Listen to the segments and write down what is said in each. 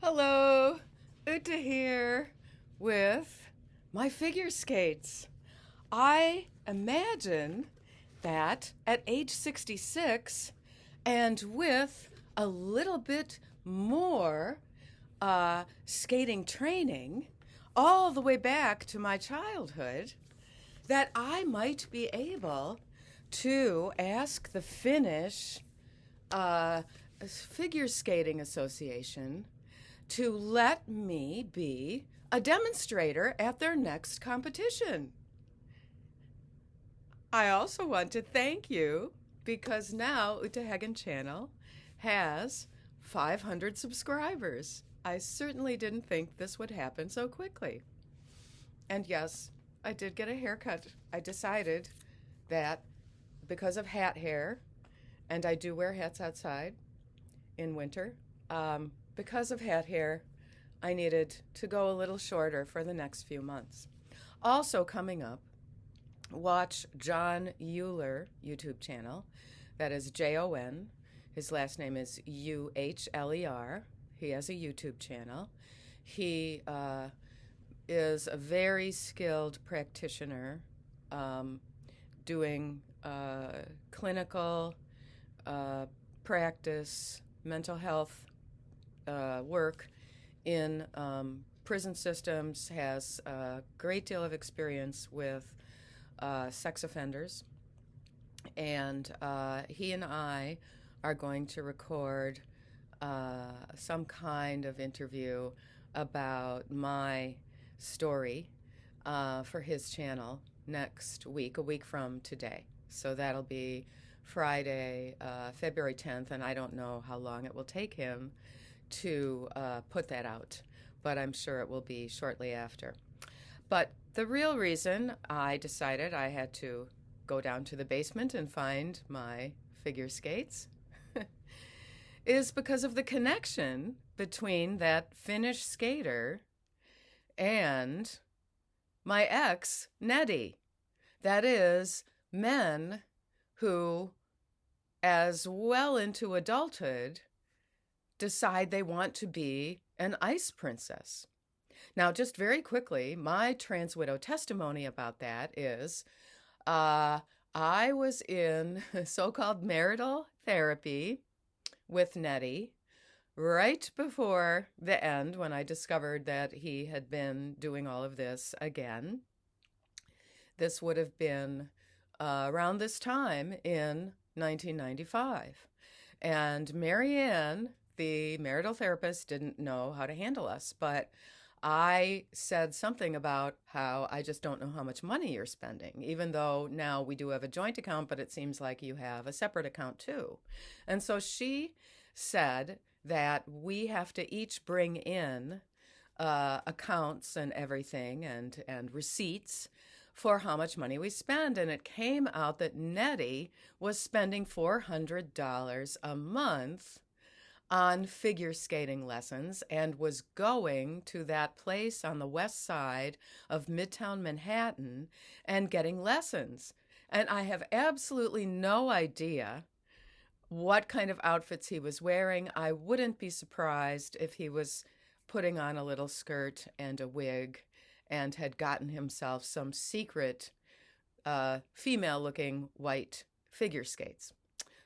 Hello, Ute here with my figure skates. I imagine that at age 66 and with a little bit more skating training all the way back to my childhood, that I might be able to ask the Finnish uh, Figure Skating Association to let me be a demonstrator at their next competition. I also want to thank you because now Ute Heggen channel has 500 subscribers. I certainly didn't think this would happen so quickly. And yes, I did get a haircut. I decided that because of hat hair, and I do wear hats outside in winter, because of hat hair, I needed to go a little shorter for the next few months. Also coming up, watch John Uhler YouTube channel. That is Jon. His last name is Uhler. He has a YouTube channel. He is a very skilled practitioner doing clinical practice, mental health work in prison systems, has a great deal of experience with sex offenders. And he and I are going to record some kind of interview about my story for his channel next week, a week from today. So that'll be Friday, February 10th, and I don't know how long it will take him to put that out, but I'm sure it will be shortly after. But the real reason I decided I had to go down to the basement and find my figure skates is because of the connection between that Finnish skater and my ex, Neddy. That is, men who, as well into adulthood, decide they want to be an ice princess. Now, just very quickly, my trans widow testimony about that is I was in so-called marital therapy with Neddy right before the end when I discovered that he had been doing all of this again. This would have been around this time in 1995. And Marianne, the marital therapist, didn't know how to handle us, but I said something about how I just don't know how much money you're spending, even though now we do have a joint account, but it seems like you have a separate account too. And so she said that we have to each bring in accounts and everything and receipts for how much money we spend. And it came out that Neddy was spending $400 a month on figure skating lessons and was going to that place on the west side of Midtown Manhattan and getting lessons. And I have absolutely no idea what kind of outfits he was wearing. I wouldn't be surprised if he was putting on a little skirt and a wig and had gotten himself some secret female-looking white figure skates.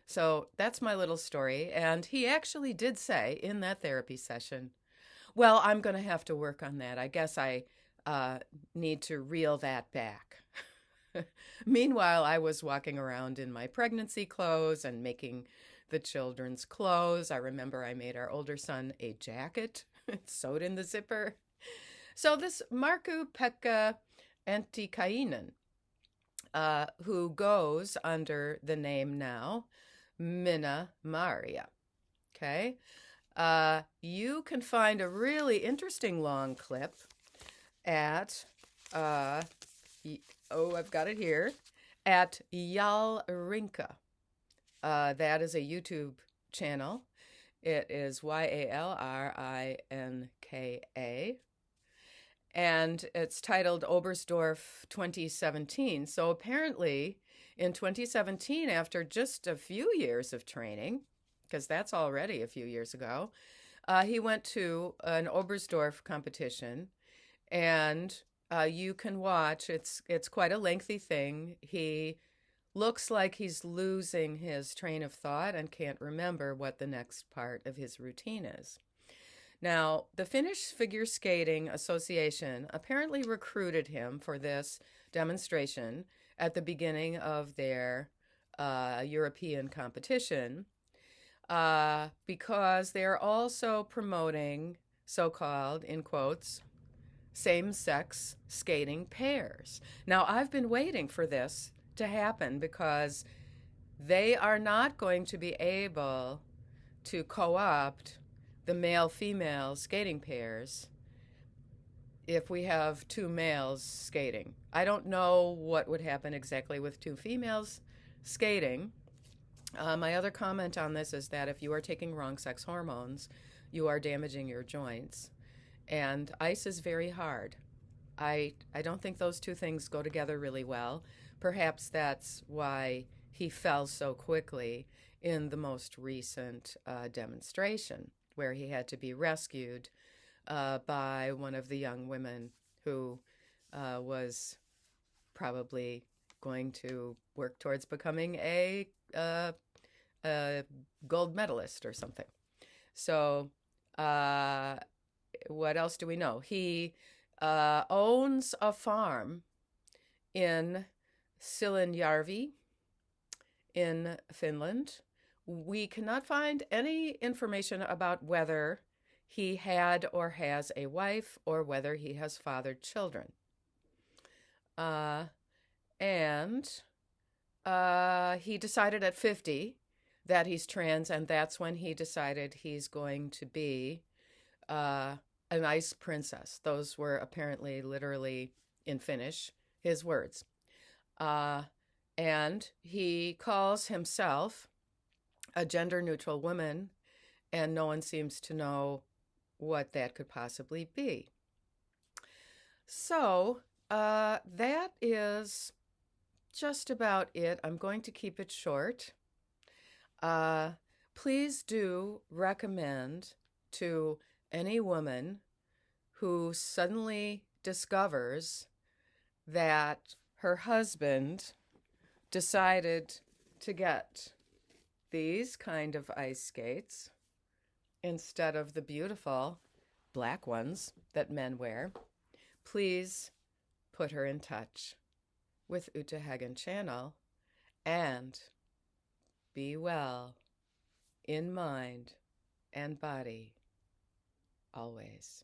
So that's my little story. And he actually did say in that therapy session, well, I'm going to have to work on that. I guess I need to reel that back. Meanwhile, I was walking around in my pregnancy clothes and making the children's clothes. I remember I made our older son a jacket, sewed in the zipper. So this Markku-Pekka Antikainen, who goes under the name now Minna-Maaria. Okay? You can find a really interesting long clip at, I've got it here, at Yalrinka. That is a YouTube channel. It is Yalrinka. And it's titled Oberstdorf 2017. So apparently in 2017, after just a few years of training, because that's already a few years ago, He went to an Oberstdorf competition, and you can watch. It's quite a lengthy thing. He looks like he's losing his train of thought and can't remember what the next part of his routine is. Now, the Finnish Figure Skating Association apparently recruited him for this demonstration at the beginning of their European competition because they're also promoting so-called, in quotes, same-sex skating pairs. Now, I've been waiting for this to happen because they are not going to be able to co-opt the male-female skating pairs if we have two males skating. I don't know what would happen exactly with two females skating. My other comment on this is that if you are taking wrong sex hormones, you are damaging your joints. And ice is very hard. I don't think those two things go together really well. Perhaps that's why he fell so quickly in the most recent demonstration, where he had to be rescued by one of the young women who was probably going to work towards becoming a gold medalist or something. So what else do we know? He owns a farm in Silinjärvi in Finland. We cannot find any information about whether he had or has a wife or whether he has fathered children. And he decided at 50 that he's trans, and that's when he decided he's going to be an ice princess. Those were apparently literally in Finnish his words. And he calls himself a gender-neutral woman, and no one seems to know what that could possibly be. So that is just about it. I'm going to keep it short. Please do recommend to any woman who suddenly discovers that her husband decided to get these kind of ice skates instead of the beautiful black ones that men wear, please put her in touch with Ute Heggen channel, and be well in mind and body always.